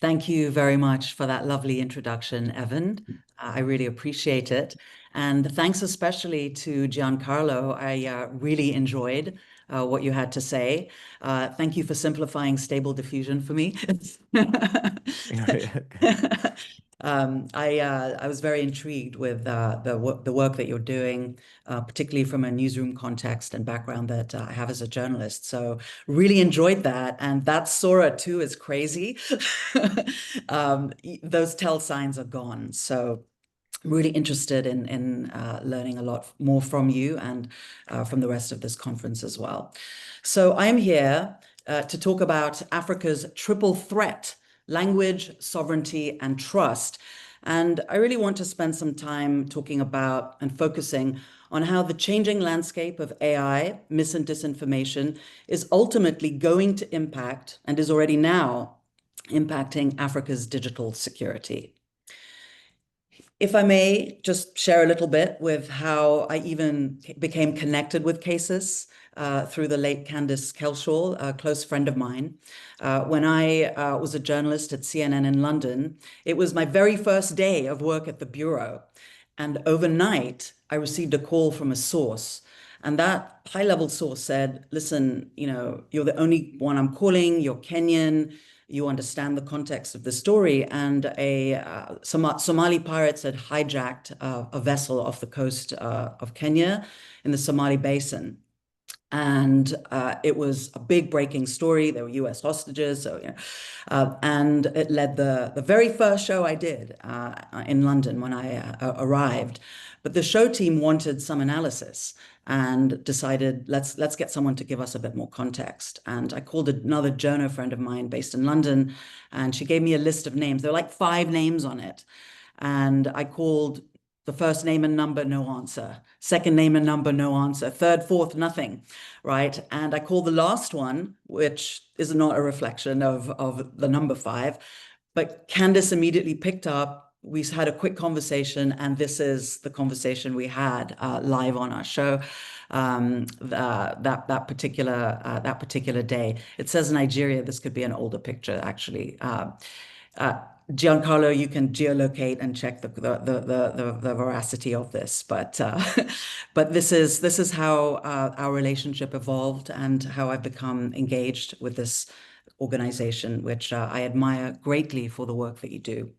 Thank you very much for that lovely introduction, Evan. I really appreciate it. And thanks especially to Giancarlo. I really enjoyed what you had to say. Thank you for simplifying stable diffusion for me. I was very intrigued with the work that you're doing, particularly from a newsroom context and background that I have as a journalist. So really enjoyed that. And that Sora too is crazy. Those tell signs are gone. So really interested in learning a lot more from you and from the rest of this conference as well. So I am here to talk about Africa's triple threat: language, sovereignty, and trust. And I really want to spend some time talking about and focusing on how the changing landscape of AI, mis and disinformation, is ultimately going to impact, and is already now impacting, Africa's digital security. If I may just share a little bit with how I even became connected with cases through the late Candice Kelshaw, a close friend of mine. When I was a journalist at CNN in London, it was my very first day of work at the Bureau. And overnight, I received a call from a source. And that high-level source said, listen, you're the only one I'm calling, you're Kenyan, you understand the context of the story. And Somali pirates had hijacked a vessel off the coast of Kenya in the Somali basin. And it was a big breaking story. There were US hostages. So, and it led the very first show I did in London when I arrived. But the show team wanted some analysis and decided, let's get someone to give us a bit more context. And I called another journo friend of mine based in London, and she gave me a list of names. There were like 5 names on it. And I called the first name and number, no answer. Second name and number, no answer. Third, fourth, nothing, right? And I called the last one, which is not a reflection of the number 5, but Candice immediately picked up. We had a quick conversation, and this is the conversation we had live on our show that particular day. It says Nigeria. This could be an older picture, actually. Giancarlo, you can geolocate and check the veracity of this, but but this is how our relationship evolved and how I've become engaged with this organization, which I admire greatly for the work that you do.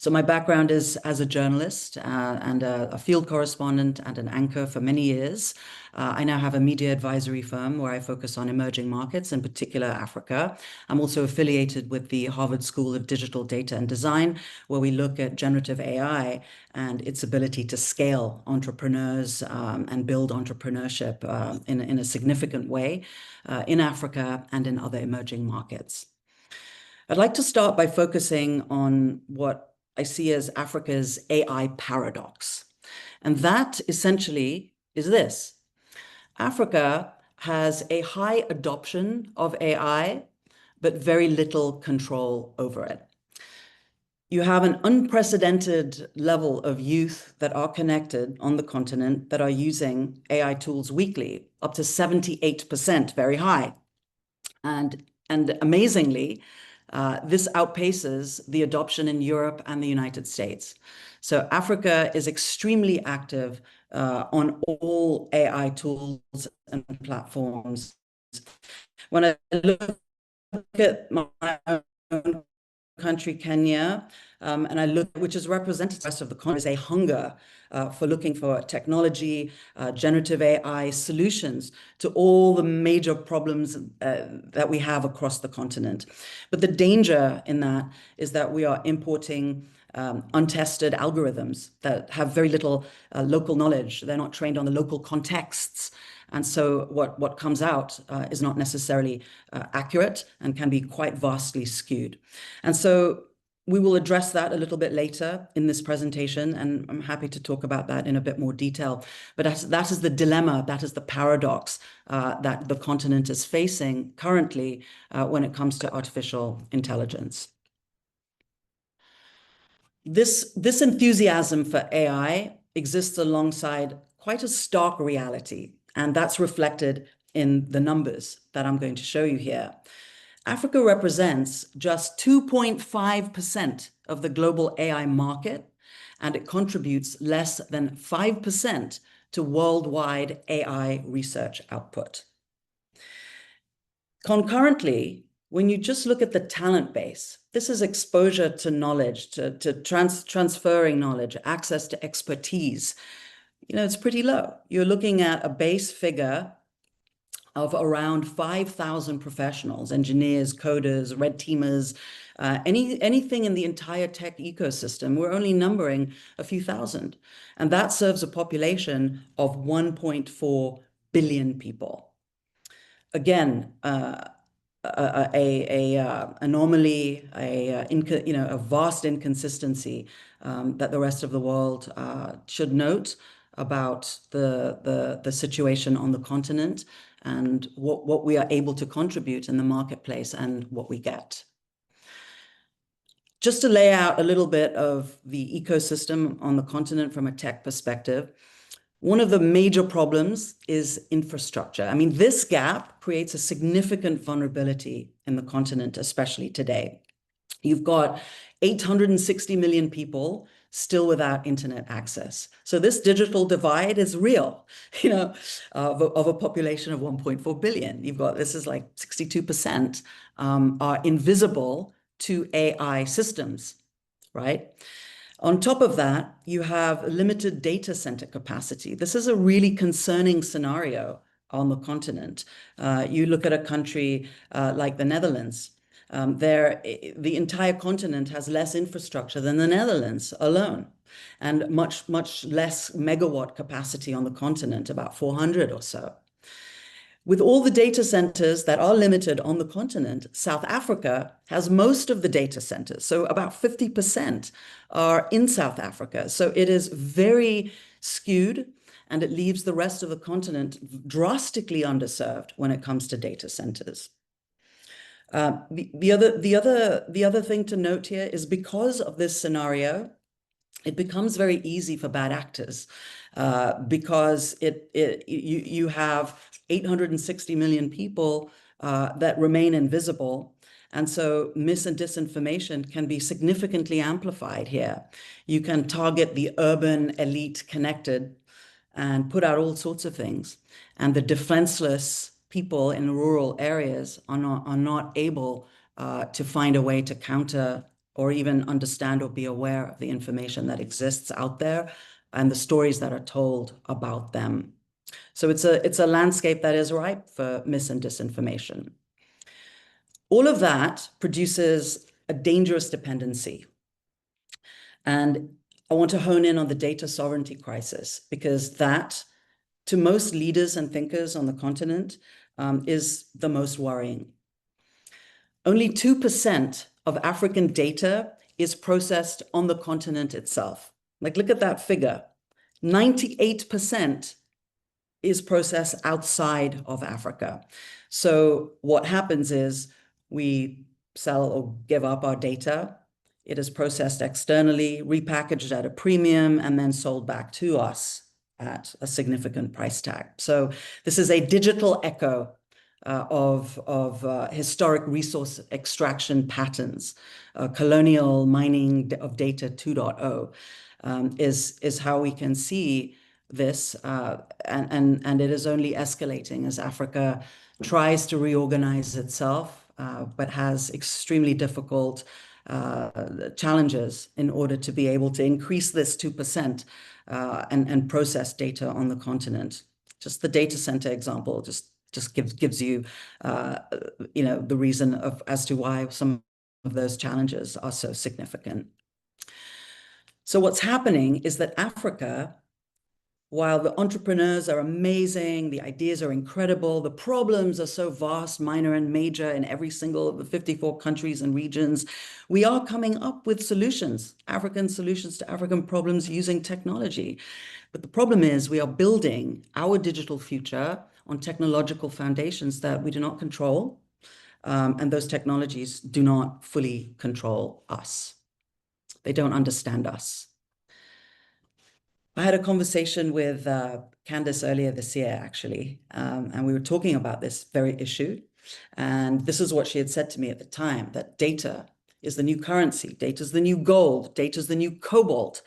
So my background is as a journalist and a field correspondent and an anchor for many years. I now have a media advisory firm where I focus on emerging markets, in particular Africa. I'm also affiliated with the Harvard School of Digital Data and Design, where we look at generative AI and its ability to scale entrepreneurs and build entrepreneurship in a significant way in Africa and in other emerging markets. I'd like to start by focusing on what I see as Africa's AI paradox. And that essentially is this: Africa has a high adoption of AI, but very little control over it. You have an unprecedented level of youth that are connected on the continent that are using AI tools weekly, up to 78%, very high. And amazingly, this outpaces the adoption in Europe and the United States. So Africa is extremely active on all AI tools and platforms. When I look at my own country, Kenya, and I look, which is representative of the continent, is a hunger for looking for technology, generative AI solutions to all the major problems that we have across the continent. But the danger in that is that we are importing untested algorithms that have very little local knowledge. They're not trained on the local contexts. And so what comes out is not necessarily accurate and can be quite vastly skewed. And so we will address that a little bit later in this presentation, and I'm happy to talk about that in a bit more detail. But that is the dilemma, that is the paradox that the continent is facing currently when it comes to artificial intelligence. This enthusiasm for AI exists alongside quite a stark reality, and that's reflected in the numbers that I'm going to show you here. Africa represents just 2.5% of the global AI market, and it contributes less than 5% to worldwide AI research output. Concurrently, when you just look at the talent base, this is exposure to knowledge, transferring knowledge, access to expertise. It's pretty low. You're looking at a base figure of around 5,000 professionals, engineers, coders, red teamers, anything in the entire tech ecosystem. We're only numbering a few thousand. And that serves a population of 1.4 billion people. Again, anomaly, a vast inconsistency that the rest of the world should note about the situation on the continent and what we are able to contribute in the marketplace and what we get. Just to lay out a little bit of the ecosystem on the continent from a tech perspective, one of the major problems is infrastructure. I mean, this gap creates a significant vulnerability in the continent, especially today. You've got 860 million people still without internet access. So this digital divide is real, of a population of 1.4 billion. This is like 62% are invisible to AI systems, right? On top of that, you have limited data center capacity. This is a really concerning scenario on the continent. You look at a country like the Netherlands. The entire continent has less infrastructure than the Netherlands alone, and much, much less megawatt capacity on the continent, about 400 or so. With all the data centers that are limited on the continent, South Africa has most of the data centers. So about 50% are in South Africa. So it is very skewed, and it leaves the rest of the continent drastically underserved when it comes to data centers. The other thing to note here is because of this scenario, it becomes very easy for bad actors because you have 860 million people that remain invisible. And so mis and disinformation can be significantly amplified here. You can target the urban elite connected and put out all sorts of things. And the defenseless people in rural areas are not able to find a way to counter or even understand or be aware of the information that exists out there and the stories that are told about them. So it's a landscape that is ripe for mis and disinformation. All of that produces a dangerous dependency. And I want to hone in on the data sovereignty crisis, because that, to most leaders and thinkers on the continent, is the most worrying. Only 2% of African data is processed on the continent itself. Like, look at that figure. 98% is processed outside of Africa. So what happens is we sell or give up our data. It is processed externally, repackaged at a premium, and then sold back to us at a significant price tag. So this is a digital echo of historic resource extraction patterns. Colonial mining of data 2.0 is how we can see this, and it is only escalating as Africa tries to reorganize itself, but has extremely difficult challenges in order to be able to increase this 2% and process data on the continent. Just the data center example just gives you, the reason as to why some of those challenges are so significant. So what's happening is that Africa, while the entrepreneurs are amazing, the ideas are incredible, the problems are so vast, minor and major in every single of the 54 countries and regions, we are coming up with solutions, African solutions to African problems using technology. But the problem is we are building our digital future on technological foundations that we do not control, and those technologies do not fully control us. They don't understand us. I had a conversation with Candace earlier this year, actually, and we were talking about this very issue. And this is what she had said to me at the time, that data is the new currency, data is the new gold, data is the new cobalt.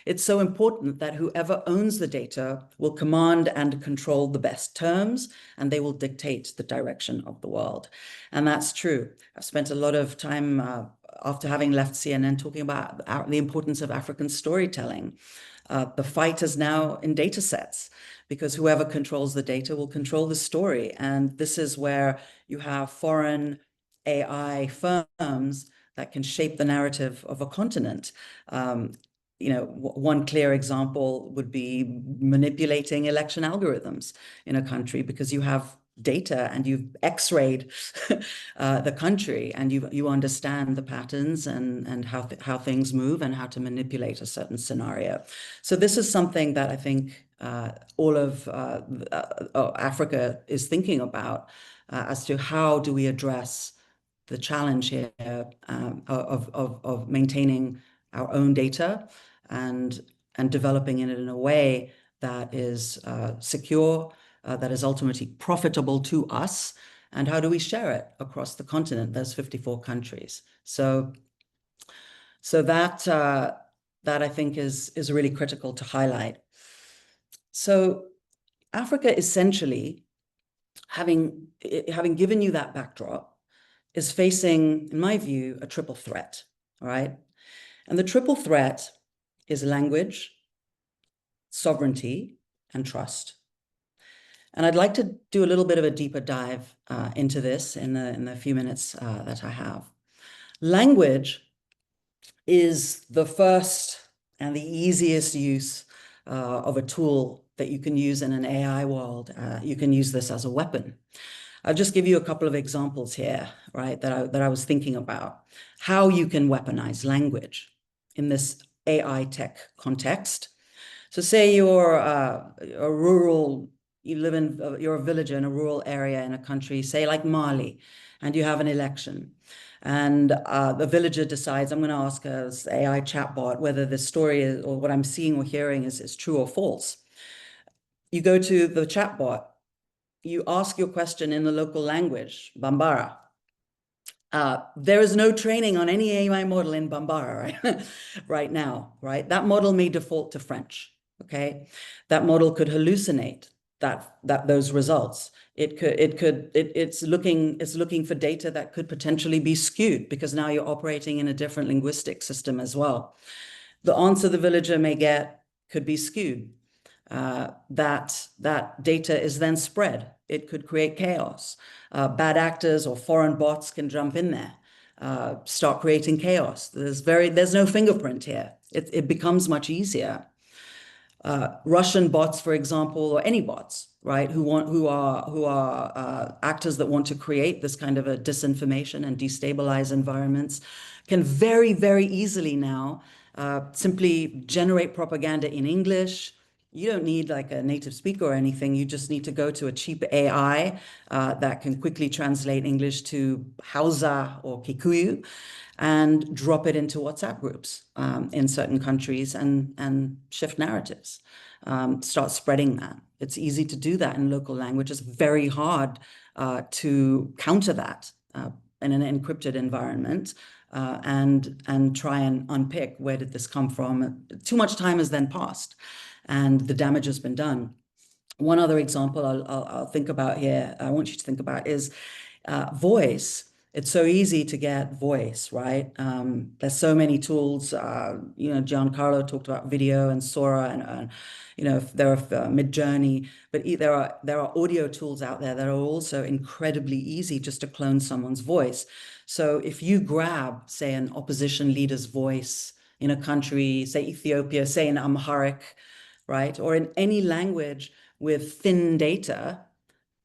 It's so important that whoever owns the data will command and control the best terms, and they will dictate the direction of the world. And that's true. I've spent a lot of time after having left CNN talking about the importance of African storytelling. The fight is now in data sets because whoever controls the data will control the story. And this is where you have foreign AI firms that can shape the narrative of a continent. One clear example would be manipulating election algorithms in a country because you have data and you've x-rayed the country and you understand the patterns and how things move and how to manipulate a certain scenario. So this is something that I think all of Africa is thinking about as to how do we address the challenge here of maintaining our own data and developing it in a way that is secure, that is ultimately profitable to us, and how do we share it across the continent? There's 54 countries. So that I think is really critical to highlight. So Africa essentially, having given you that backdrop, is facing, in my view, a triple threat, all right? And the triple threat is language, sovereignty, and trust. And I'd like to do a little bit of a deeper dive into this in the few minutes that I have. Language is the first and the easiest use of a tool that you can use in an AI world. You can use this as a weapon. I'll just give you a couple of examples here, right, that I was thinking about. How you can weaponize language in this AI tech context. So say you're a rural, you're a villager in a rural area in a country, say like Mali, and you have an election. And the villager decides, I'm going to ask an AI chatbot whether this story is, or what I'm seeing or hearing is true or false. You go to the chatbot, you ask your question in the local language, Bambara. There is no training on any AI model in Bambara right now, right? That model may default to French, okay? That model could hallucinate those results. It's looking for data that could potentially be skewed because now you're operating in a different linguistic system as well. The answer the villager may get could be skewed. That data is then spread. It could create chaos. Bad actors or foreign bots can jump in there, start creating chaos. There's no fingerprint here. It becomes much easier. Russian bots, for example, or any bots, right, who are actors that want to create this kind of a disinformation and destabilize environments, can very, very easily now simply generate propaganda in English. You don't need like a native speaker or anything. You just need to go to a cheap AI that can quickly translate English to Hausa or Kikuyu and drop it into WhatsApp groups in certain countries and shift narratives, start spreading that. It's easy to do that in local language. It's very hard to counter that in an encrypted environment and try and unpick where did this come from. Too much time has then passed and the damage has been done. One other example I'll think about here, I want you to think about is voice. It's so easy to get voice, right? There's so many tools. Giancarlo talked about video and Sora, and there are Mid-Journey, but there are audio tools out there that are also incredibly easy just to clone someone's voice. So if you grab, say, an opposition leader's voice in a country, say Ethiopia, say in Amharic, right, or in any language with thin data,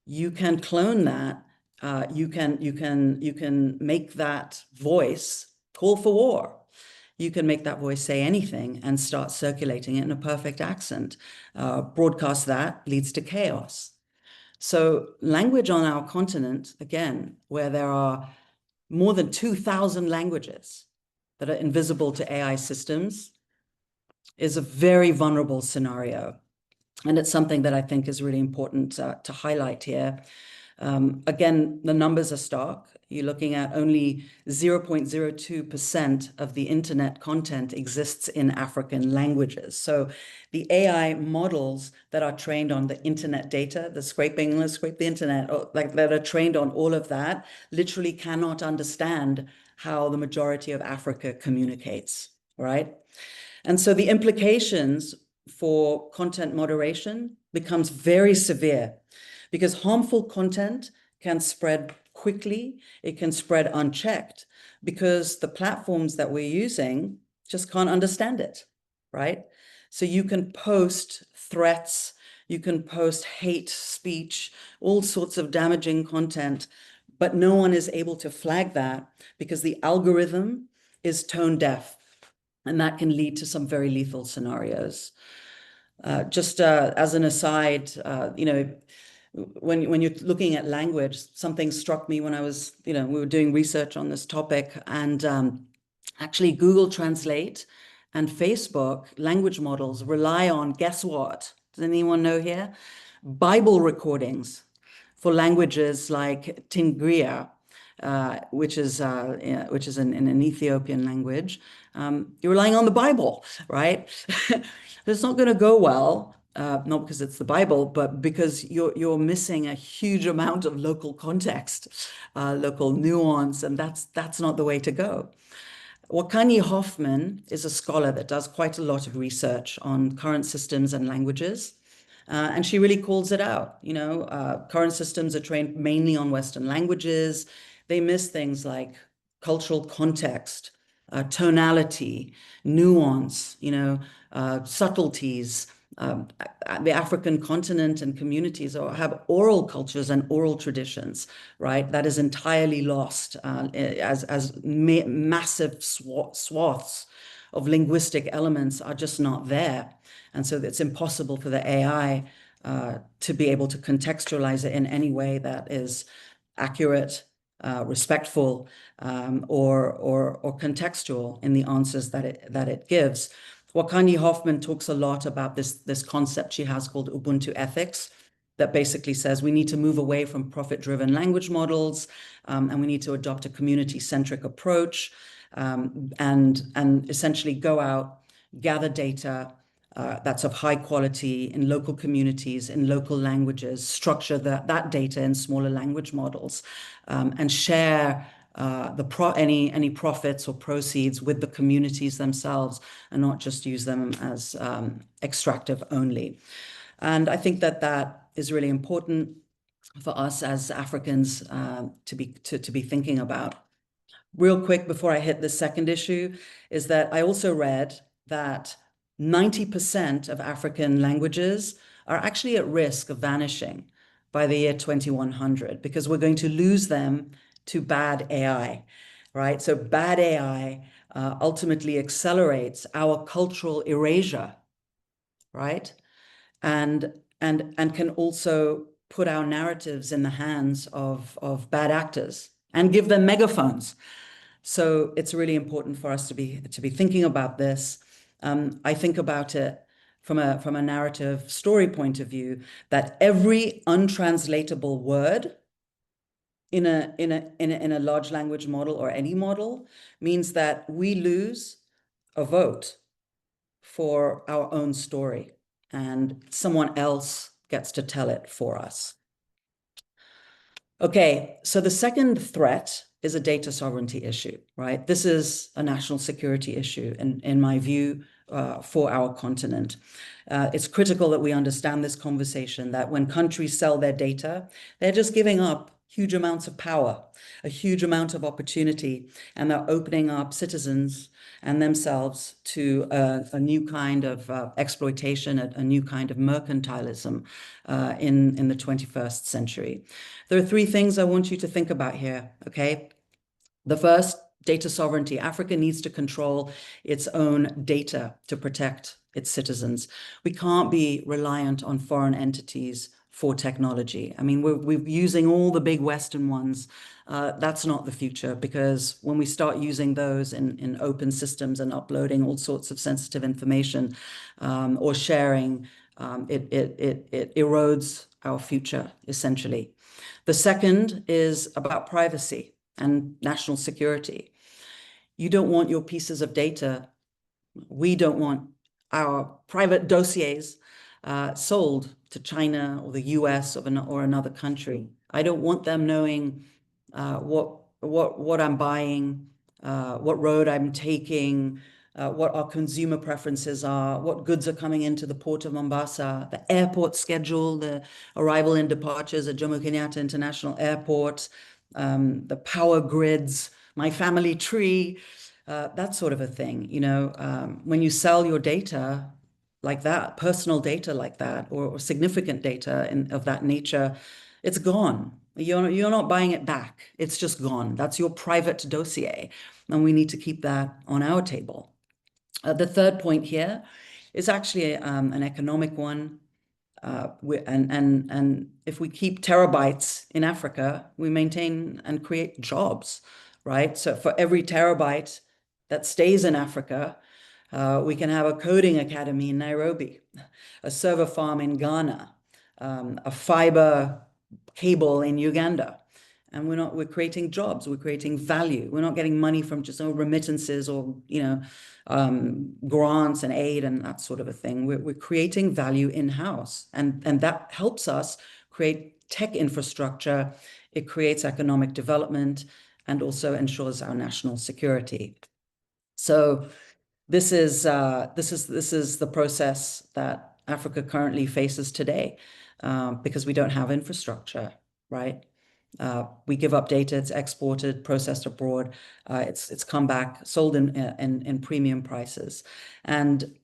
you can clone that. You can make that voice call for war. You can make that voice say anything and start circulating it in a perfect accent. Broadcast that leads to chaos. So language on our continent, again, where there are more than 2,000 languages that are invisible to AI systems, is a very vulnerable scenario. And it's something that I think is really important to highlight here. Again, the numbers are stark. You're looking at only 0.02% of the internet content exists in African languages. So the AI models that are trained on the internet data, the scraping, let's scrape the internet, or like that are trained on all of that, literally cannot understand how the majority of Africa communicates, right? And so the implications for content moderation becomes very severe because harmful content can spread quickly, it can spread unchecked because the platforms that we're using just can't understand it, right? So you can post threats, you can post hate speech, all sorts of damaging content, but no one is able to flag that because the algorithm is tone deaf, and that can lead to some very lethal scenarios. Just as an aside, when you're looking at language, something struck me when I was, we were doing research on this topic, and actually Google Translate and Facebook language models rely on, guess what? Does anyone know here? Bible recordings for languages like Tigrinya, which is in an Ethiopian language. You're relying on the Bible, right? It's not going to go well, not because it's the Bible, but because you're missing a huge amount of local context, local nuance, and that's not the way to go. Wakani Hoffman is a scholar that does quite a lot of research on current systems and languages. And she really calls it out. Current systems are trained mainly on Western languages. They miss things like cultural context, tonality, nuance, subtleties. The African continent and communities have oral cultures and oral traditions, right? That is entirely lost as massive swaths of linguistic elements are just not there. And so it's impossible for the AI to be able to contextualize it in any way that is accurate, respectful, or contextual in the answers that it gives. Wakani Hoffman talks a lot about this concept she has called Ubuntu ethics, that basically says we need to move away from profit-driven language models, and we need to adopt a community-centric approach, and essentially go out, gather data that's of high quality in local communities, in local languages, structure that data in smaller language models, and share any profits or proceeds with the communities themselves, and not just use them as extractive only. And I think that is really important for us as Africans to be thinking about. Real quick before I hit the second issue is that I also read that 90% of African languages are actually at risk of vanishing by the year 2100 because we're going to lose them to bad AI, right? So bad AI ultimately accelerates our cultural erasure, right? And can also put our narratives in the hands of bad actors and give them megaphones. So it's really important for us to be thinking about this. I think about it from a narrative story point of view, that every untranslatable word in a large language model or any model means that we lose a vote for our own story, and someone else gets to tell it for us. Okay, so the second threat is a data sovereignty issue, right? This is a national security issue, in my view, for our continent. It's critical that we understand this conversation, that when countries sell their data, they're just giving up huge amounts of power, a huge amount of opportunity, and they're opening up citizens and themselves to a new kind of exploitation, a new kind of mercantilism in the 21st century. There are three things I want you to think about here, okay? The first, data sovereignty. Africa needs to control its own data to protect its citizens. We can't be reliant on foreign entities for technology. I mean, we're using all the big Western ones. That's not the future, because when we start using those in open systems and uploading all sorts of sensitive information or sharing, it erodes our future, essentially. The second is about privacy and national security. You don't want your pieces of data, we don't want our private dossiers sold to China or the US or another country. I don't want them knowing what I'm buying, what road I'm taking, what our consumer preferences are, what goods are coming into the port of Mombasa, the airport schedule, the arrival and departures at Jomo Kenyatta International Airport, the power grids, my family tree, that sort of a thing. When you sell your data like that, personal data like that, or significant data of that nature, it's gone. You're not buying it back. It's just gone. That's your private dossier. And we need to keep that on our table. The third point here is actually an economic one. And if we keep terabytes in Africa, we maintain and create jobs, right? So for every terabyte that stays in Africa, we can have a coding academy in Nairobi, a server farm in Ghana, a fiber cable in Uganda. And we're creating jobs, we're creating value. We're not getting money from just remittances or, grants and aid and that sort of a thing. We're creating value in-house. And that helps us create tech infrastructure. It creates economic development and also ensures our national security. So this is the process that Africa currently faces today, because we don't have infrastructure, right? We give up data, it's exported, processed abroad, it's come back, sold in premium prices, and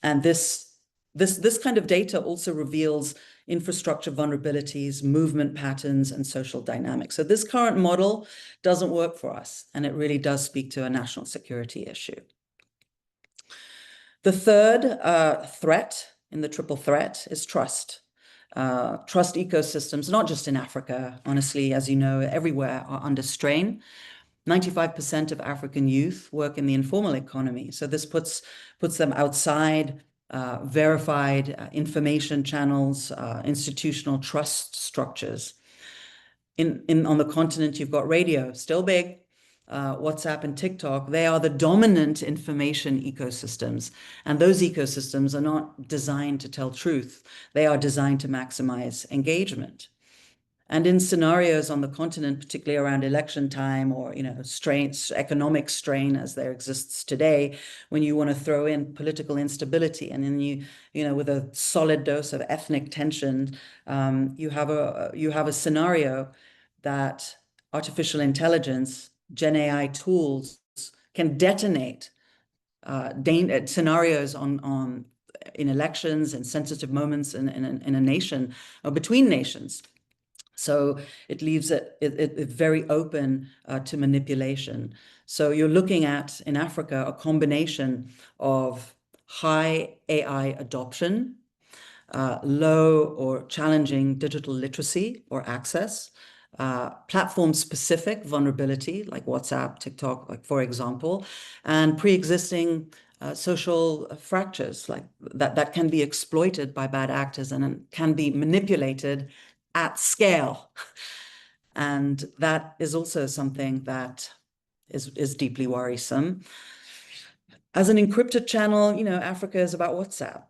this kind of data also reveals infrastructure vulnerabilities, movement patterns, and social dynamics. So this current model doesn't work for us, and it really does speak to a national security issue. The third threat in the triple threat is trust. Trust ecosystems, not just in Africa, honestly, as you know, everywhere are under strain. 95% of African youth work in the informal economy. So this puts them outside verified information channels, institutional trust structures. On the continent, you've got radio, still big, WhatsApp and TikTok. They are the dominant information ecosystems. And those ecosystems are not designed to tell truth. They are designed to maximize engagement. And in scenarios on the continent, particularly around election time or, economic strain as there exists today, when you want to throw in political instability and then with a solid dose of ethnic tension, you have a scenario that artificial intelligence, Gen AI tools can detonate scenarios in elections and sensitive moments in a nation or between nations. So it leaves it very open to manipulation. So you're looking at, in Africa, a combination of high AI adoption, low or challenging digital literacy or access, platform-specific vulnerability, like WhatsApp, TikTok, like for example, and pre-existing social fractures like that can be exploited by bad actors and can be manipulated at scale. And that is also something that is deeply worrisome. As an encrypted channel, Africa is about WhatsApp,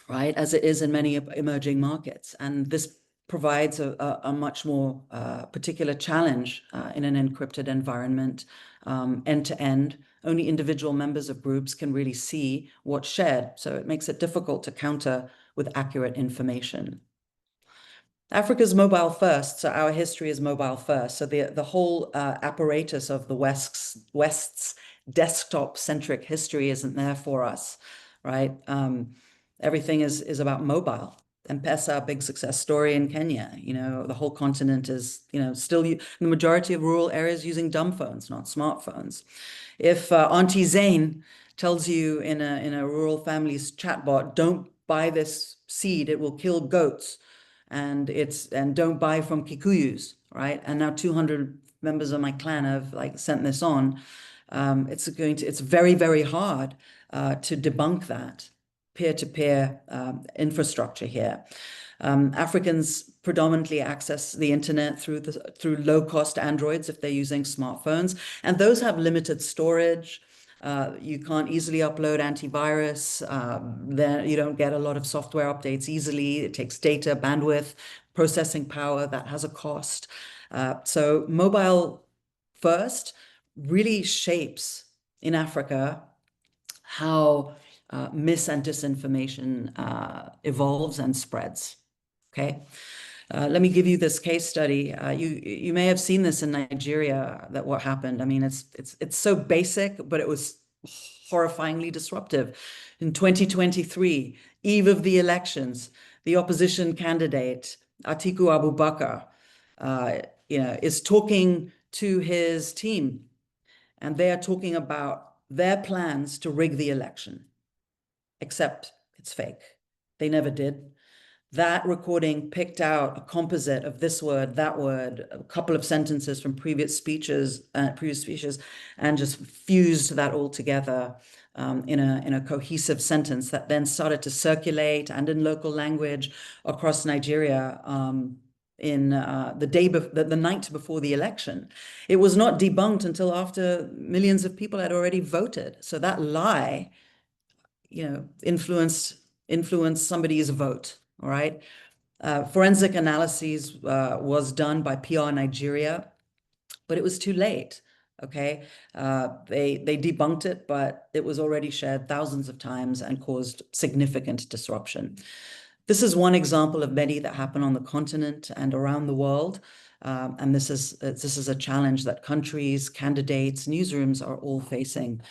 right? As it is in many emerging markets. And this provides a much more particular challenge in an encrypted environment, end to end. Only individual members of groups can really see what's shared. So it makes it difficult to counter with accurate information. Africa's mobile first, so our history is mobile first. So the whole apparatus of the West's desktop-centric history isn't there for us, right? Everything is about mobile. M-Pesa, big success story in Kenya. The whole continent is, still the majority of rural areas using dumb phones, not smartphones. If Auntie Zain tells you in a rural family's chatbot, don't buy this seed, it will kill goats, and don't buy from Kikuyus, right? And now 200 members of my clan have sent this on. It's very, very hard to debunk that peer-to-peer infrastructure here. Africans predominantly access the internet through low-cost Androids if they're using smartphones, and those have limited storage. You can't easily upload antivirus. Then you don't get a lot of software updates easily. It takes data, bandwidth, processing power that has a cost. So mobile first really shapes in Africa how mis and disinformation evolves and spreads. Okay. Let me give you this case study. You may have seen this in Nigeria, that what happened. I mean, it's so basic, but it was horrifyingly disruptive. In 2023, eve of the elections, the opposition candidate Atiku Abubakar, is talking to his team, and they are talking about their plans to rig the election, except it's fake. They never did. That recording picked out a composite of this word, that word, a couple of sentences from previous speeches, and just fused that all together in a cohesive sentence that then started to circulate and in local language across Nigeria in the night before the election. It was not debunked until after millions of people had already voted. So that lie, influenced somebody's vote. All right. Forensic analyses was done by PR Nigeria, but it was too late. Okay. They debunked it, but it was already shared thousands of times and caused significant disruption. This is one example of many that happen on the continent and around the world. And this is a challenge that countries, candidates, newsrooms are all facing.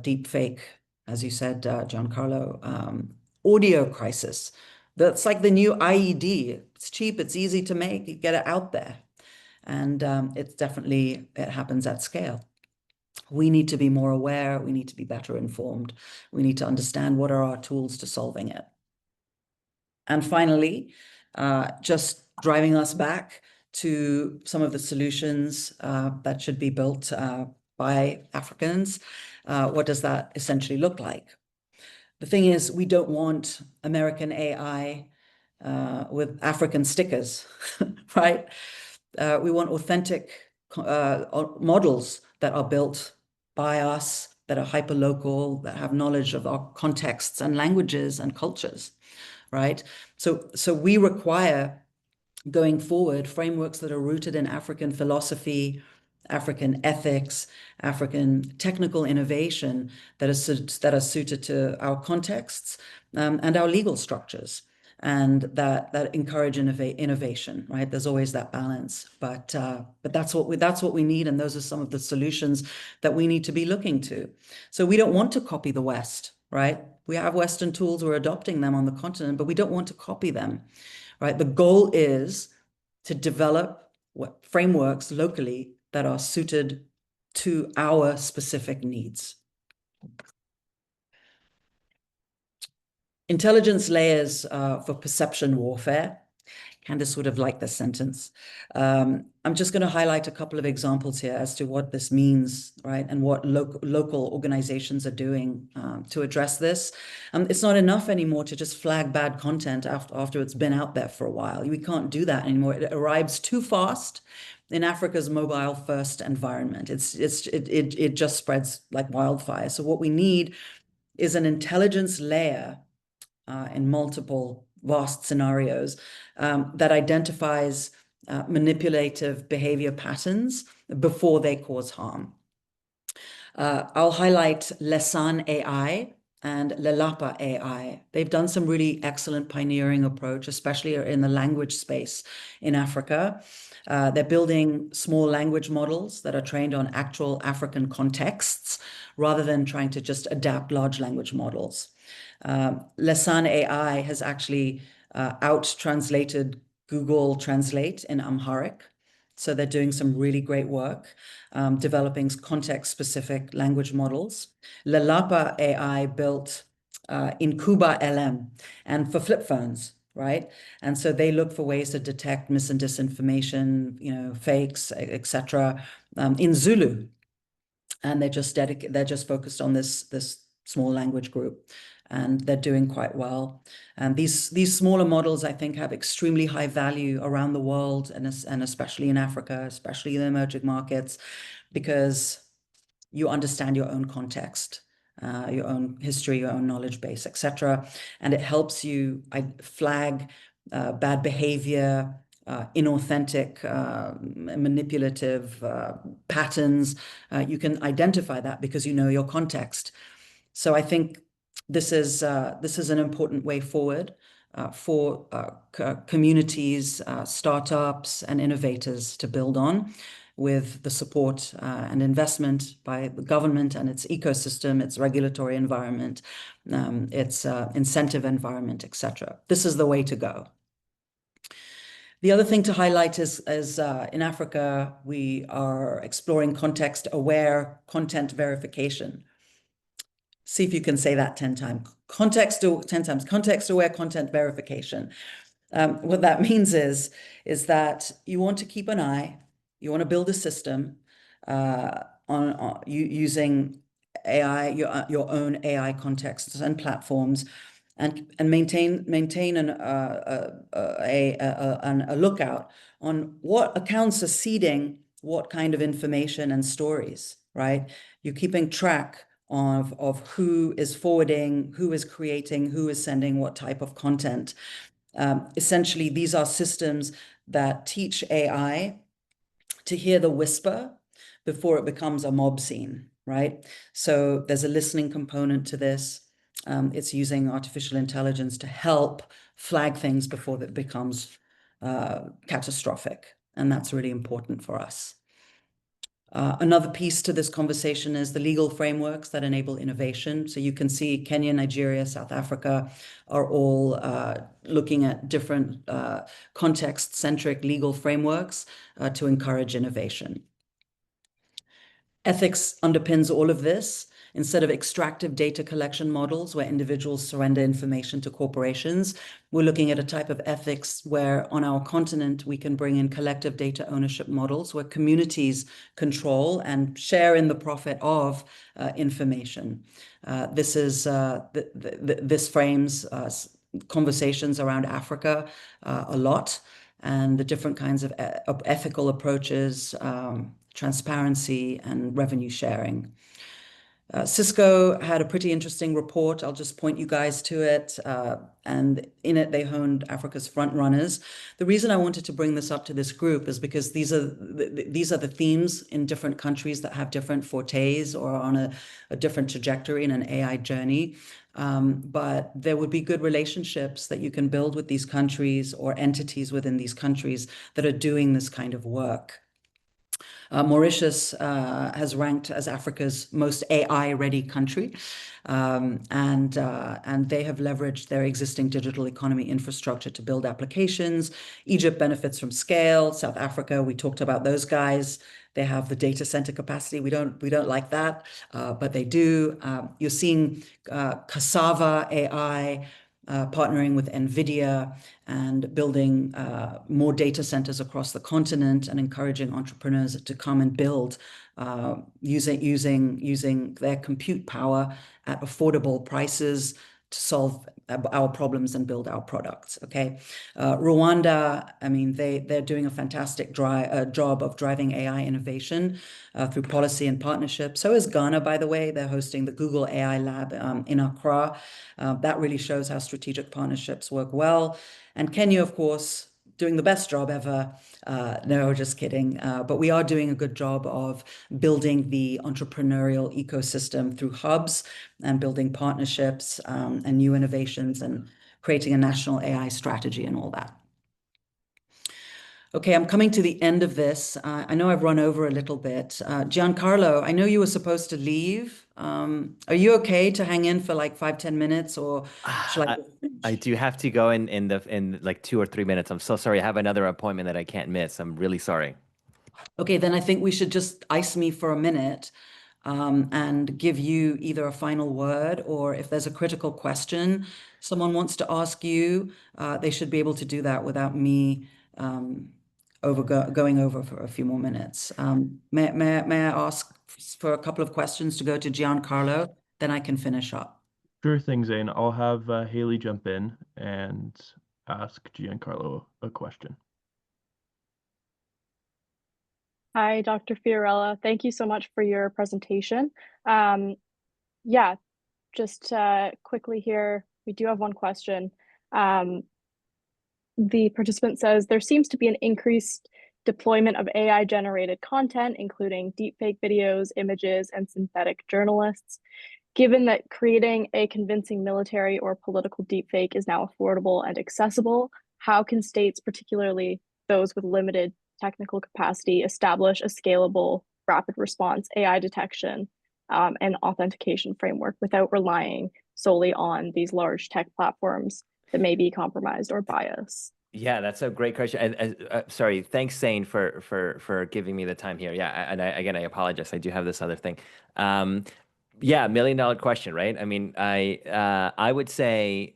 Deep fake, as you said, Giancarlo, audio crisis. That's like the new IED. It's cheap, it's easy to make, you get it out there. And it happens at scale. We need to be more aware, we need to be better informed, we need to understand what are our tools to solving it. And finally, just driving us back to some of the solutions that should be built by Africans. What does that essentially look like? The thing is, we don't want American AI with African stickers, right? We want authentic models that are built by us, that are hyperlocal, that have knowledge of our contexts and languages and cultures, right? So we require, going forward, frameworks that are rooted in African philosophy, African ethics, African technical innovation that are suited to our contexts and our legal structures, and that encourage innovation. Right? There's always that balance, but that's what we need, and those are some of the solutions that we need to be looking to. So we don't want to copy the West, right? We have Western tools, we're adopting them on the continent, but we don't want to copy them, right? The goal is to develop frameworks locally that are suited to our specific needs. Intelligence layers for perception warfare. Candace would have liked this sentence. I'm just going to highlight a couple of examples here as to what this means, right? And what local organizations are doing to address this. It's not enough anymore to just flag bad content after it's been out there for a while. We can't do that anymore. It arrives too fast in Africa's mobile first environment. It just spreads like wildfire. So what we need is an intelligence layer in multiple vast scenarios that identifies manipulative behavior patterns before they cause harm. I'll highlight Lesan AI and Lelapa AI. They've done some really excellent pioneering approach, especially in the language space in Africa. They're building small language models that are trained on actual African contexts rather than trying to just adapt large language models. Lesan AI has actually out-translated Google Translate in Amharic. So they're doing some really great work, developing context-specific language models. Lelapa AI built Incuba LM and for flip phones, right? And so they look for ways to detect mis and disinformation, fakes, etc. In Zulu. And they're just focused on this small language group. and they're doing quite well. And these smaller models, I think, have extremely high value around the world, and especially in Africa, especially in the emerging markets, because you understand your own context, your own history, your own knowledge base, etc. And it helps you flag bad behavior, inauthentic, manipulative patterns. You can identify that because you know your context. So I think this is an important way forward for communities, startups, and innovators to build on, with the support and investment by the government and its ecosystem, its regulatory environment, its incentive environment, etc. This is the way to go. The other thing to highlight is in Africa, we are exploring context-aware content verification. See if you can say that 10 times. 10 times. Context-aware content verification. What that means is that you want to keep an eye, you want to build a system on using AI, your own AI contexts and platforms, and maintain a lookout on what accounts are seeding what kind of information and stories, right? You're keeping track of who is forwarding, who is creating, who is sending what type of content. Essentially, these are systems that teach AI to hear the whisper before it becomes a mob scene, right? So there's a listening component to this. It's using artificial intelligence to help flag things before it becomes catastrophic. And that's really important for us. Another piece to this conversation is the legal frameworks that enable innovation. So you can see Kenya, Nigeria, South Africa are all looking at different context-centric legal frameworks to encourage innovation. Ethics underpins all of this. Instead of extractive data collection models where individuals surrender information to corporations, we're looking at a type of ethics where on our continent we can bring in collective data ownership models where communities control and share in the profit of information. This frames conversations around Africa a lot, and the different kinds of ethical approaches, transparency, and revenue sharing. Cisco had a pretty interesting report. I'll just point you guys to it. And in it, they honed Africa's front runners. The reason I wanted to bring this up to this group is because these are the themes in different countries that have different fortes or on a different trajectory in an AI journey. But there would be good relationships that you can build with these countries or entities within these countries that are doing this kind of work. Mauritius has ranked as Africa's most AI-ready country, and they have leveraged their existing digital economy infrastructure to build applications. Egypt benefits from scale. South Africa, we talked about those guys. They have the data center capacity. We don't like that, but they do. You're seeing Cassava AI partnering with NVIDIA and building more data centers across the continent and encouraging entrepreneurs to come and build using their compute power at affordable prices to solve our problems and build our products. Okay, Rwanda, I mean, they're doing a fantastic job of driving AI innovation through policy and partnership. So is Ghana, by the way. They're hosting the Google AI Lab in Accra. That really shows how strategic partnerships work well. And Kenya, of course, doing the best job ever. No, just kidding. But we are doing a good job of building the entrepreneurial ecosystem through hubs and building partnerships and new innovations and creating a national AI strategy and all that. Okay, I'm coming to the end of this. I know I've run over a little bit. Giancarlo, I know you were supposed to leave. Are you okay to hang in for like 5, 10 minutes, or shall I I, I do have to go in like 2 or 3 minutes. I'm so sorry. I have another appointment that I can't miss. I'm really sorry. Okay, then I think we should just ice me for a minute and give you either a final word, or if there's a critical question someone wants to ask you, they should be able to do that without me going over for a few more minutes. May I ask for a couple of questions to go to Giancarlo, then I can finish up. Sure thing, Zane. I'll have Haley jump in and ask Giancarlo a question. Hi, Dr. Fiorella. Thank you so much for your presentation. Um, yeah, just quickly here, we do have one question. Um, the participant says there seems to be an increased deployment of AI generated content, including deepfake videos, images, and synthetic journalists. Given that creating a convincing military or political deepfake is now affordable and accessible, how can states, particularly those with limited technical capacity, establish a scalable, rapid response AI detection and authentication framework without relying solely on these large tech platforms that may be compromised or biased? Yeah, that's a great question. And sorry, thanks, Zane, for giving me the time here. Yeah, again, I apologize. I do have this other thing. Um, yeah, $1 million question, right? I mean, I would say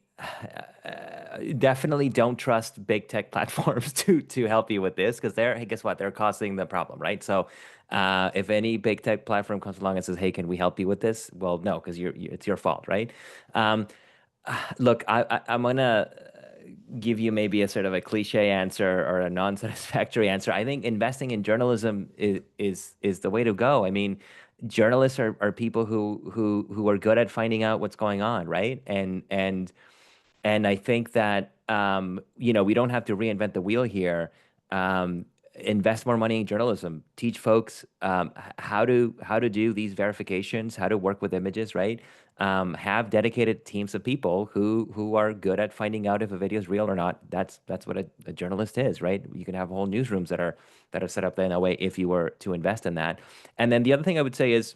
definitely don't trust big tech platforms to help you with this because they're, hey, guess what? They're causing the problem, right? So if any big tech platform comes along and says, "Hey, can we help you with this?" Well, no, because it's your fault, right? Um, Look, I'm gonna give you maybe a sort of a cliche answer or a non-satisfactory answer. I think investing in journalism is the way to go. I mean, journalists are people who are good at finding out what's going on, right? And I think that we don't have to reinvent the wheel here. Invest more money in journalism. Teach folks how to do these verifications, how to work with images, right? Have dedicated teams of people who are good at finding out if a video is real or not. That's what a journalist is, right? You can have whole newsrooms that are set up in a way if you were to invest in that. And then the other thing I would say is,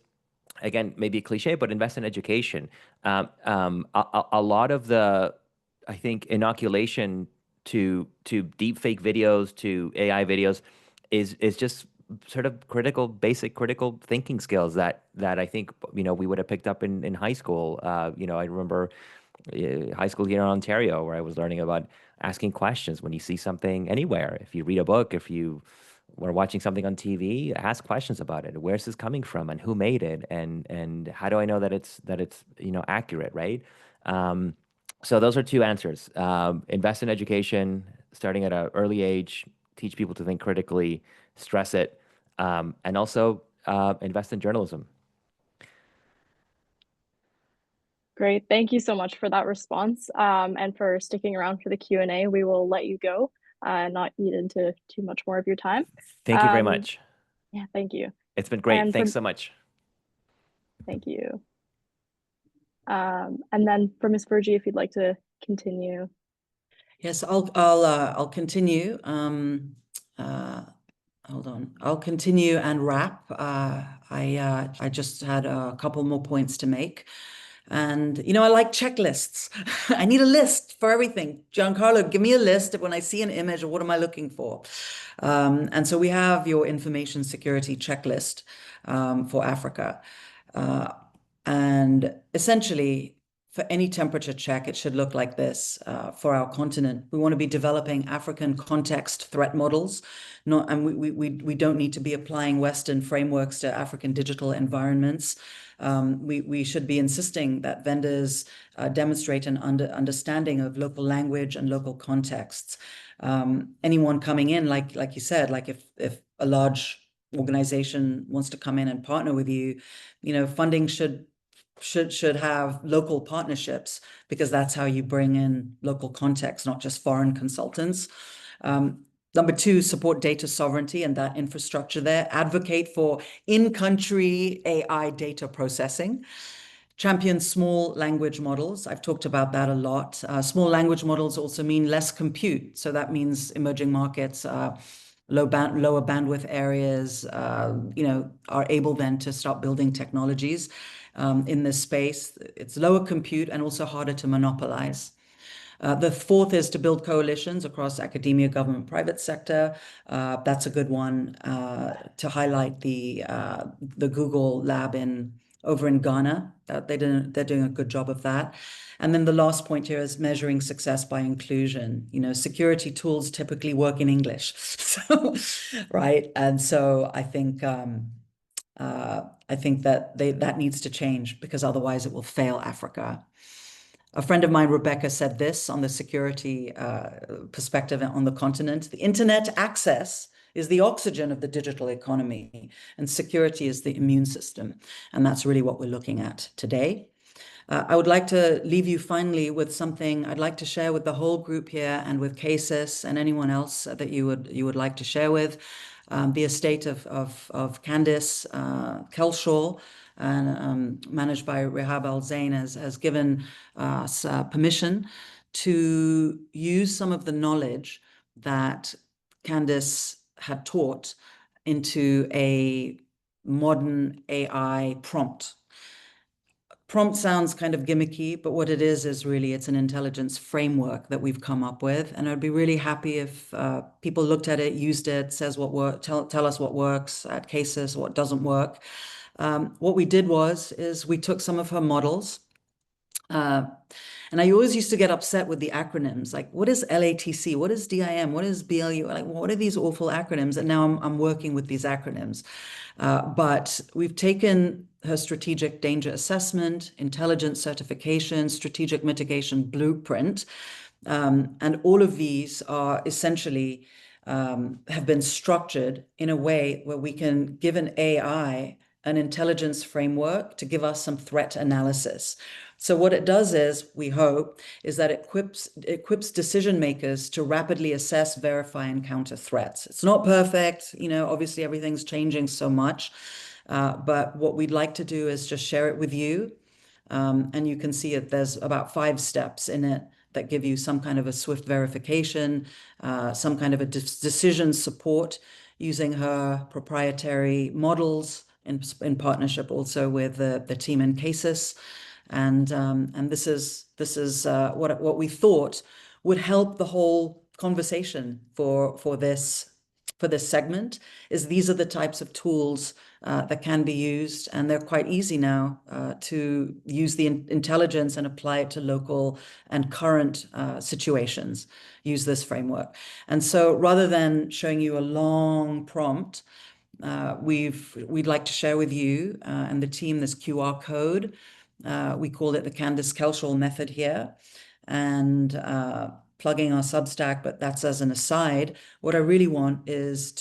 again, maybe a cliche, but invest in education. A lot of the, I think, inoculation to deep fake videos, to AI videos, is just sort of basic critical thinking skills that I think we would have picked up in high school. I remember high school here in Ontario where I was learning about asking questions when you see something anywhere. If you read a book, if you were watching something on TV, ask questions about it. Where's this coming from, and who made it, and how do I know that it's accurate, right? Um, so those are two answers. Invest in education, starting at an early age, teach people to think critically, stress it, and also invest in journalism. Great. Thank you so much for that response and for sticking around for the Q&A. We will let you go, not eat into too much more of your time. Thank you very Um, much. yeah, thank you. It's been great. And for Thanks so much. thank you. And then for Ms. Verjee, if you'd like to continue. Yes, I'll continue. Hold on. I'll continue and wrap. I just had a couple more points to make. And, I like checklists. I need a list for everything. Giancarlo, give me a list of when I see an image of what am I looking for. And so we have your information security checklist for Africa. And essentially, for any temperature check, it should look like this for our continent. We want to be developing African context threat models, and we don't need to be applying Western frameworks to African digital environments. We should be insisting that vendors demonstrate an understanding of local language and local contexts. Anyone coming in, like you said, like if a large organization wants to come in and partner with you, funding should have local partnerships because that's how you bring in local context, not just foreign consultants. Number two, support data sovereignty and that infrastructure there. Advocate for in-country AI data processing. Champion small language models. I've talked about that a lot. Small language models also mean less compute. So that means emerging markets, lower bandwidth areas, are able then to start building technologies in this space. It's lower compute and also harder to monopolize. The fourth is to build coalitions across academia, government, private sector. That's a good one to highlight the Google lab over in Ghana. They're doing a good job of that. And then the last point here is measuring success by inclusion. Security tools typically work in English, so right. And so I think I think that that needs to change because otherwise it will fail Africa. A friend of mine, Rebecca, said this on the security perspective on the continent. The internet access is the oxygen of the digital economy, and security is the immune system. And that's really what we're looking at today. I would like to leave you finally with something I'd like to share with the whole group here and with Cases and anyone else that you would like to share with. The estate of Candice Kelshaw, managed by Rehab Al Zain, has given us permission to use some of the knowledge that Candice had taught into a modern AI prompt. Prompt sounds kind of gimmicky, but what it is really it's an intelligence framework that we've come up with. And I'd be really happy if people looked at it, used it, says what work, tell us what works at Cases, what doesn't work. What we did is we took some of her models. And I always used to get upset with the acronyms, like what is LATC, what is DIM, what is BLU, like what are these awful acronyms? And now I'm working with these acronyms. But we've taken her strategic danger assessment, intelligence certification, strategic mitigation blueprint, and all of these are essentially have been structured in a way where we can give an AI an intelligence framework to give us some threat analysis. So what it does is, we hope, is that it equips decision makers to rapidly assess, verify, and counter threats. It's not perfect, obviously everything's changing so much, but what we'd like to do is just share it with you. And you can see it, there's about 5 steps in it that give you some kind of a swift verification, some kind of a decision support using her proprietary models in partnership also with the team in Cases. And this is what we thought would help the whole conversation for this segment. Is these are the types of tools that can be used, and they're quite easy now to use the intelligence and apply it to local and current situations. Use this framework, and so rather than showing you a long prompt, we'd like to share with you and the team this QR code. We call it the Candice Kelshaw method here, and plugging our Substack, but that's as an aside. What I really want is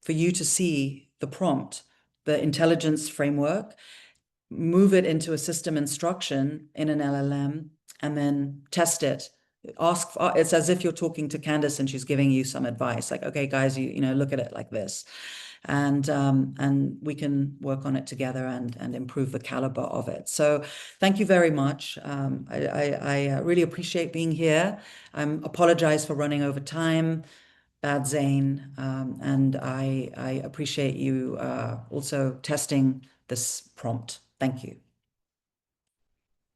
for you to see the prompt, the intelligence framework, move it into a system instruction in an LLM, and then test it. It's as if you're talking to Candice and she's giving you some advice, like, okay, guys, you look at it like this. And we can work on it together and improve the caliber of it. So thank you very much. I really appreciate being here. I apologize for running over time. Bad Zain. And I appreciate you also testing this prompt. Thank you.